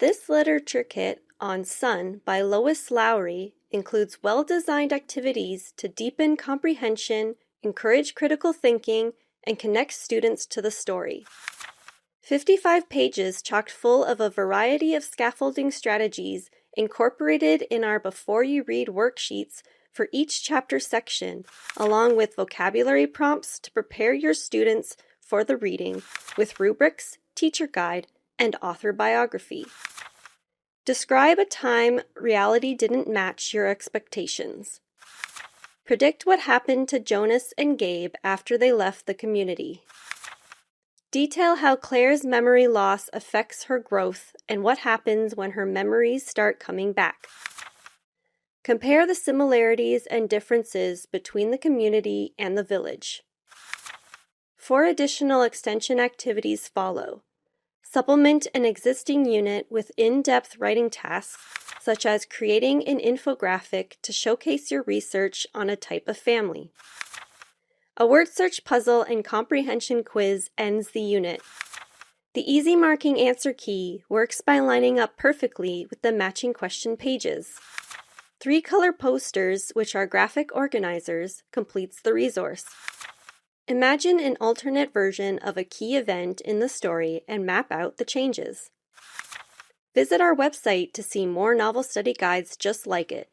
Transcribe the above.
This literature kit on Sun by Lois Lowry includes well-designed activities to deepen comprehension, encourage critical thinking, and connect students to the story. 55 pages chock full of a variety of scaffolding strategies incorporated in our Before You Read worksheets for each chapter section, along with vocabulary prompts to prepare your students for the reading, with rubrics, teacher guide, and author biography. Describe a time reality didn't match your expectations. Predict what happened to Jonas and Gabe after they left the community. Detail how Claire's memory loss affects her growth and what happens when her memories start coming back. Compare the similarities and differences between the community and the village. 4 additional extension activities follow. Supplement an existing unit with in-depth writing tasks, such as creating an infographic to showcase your research on a type of family. A word search puzzle and comprehension quiz ends the unit. The easy marking answer key works by lining up perfectly with the matching question pages. 3 color posters, which are graphic organizers, completes the resource. Imagine an alternate version of a key event in the story and map out the changes. Visit our website to see more novel study guides just like it.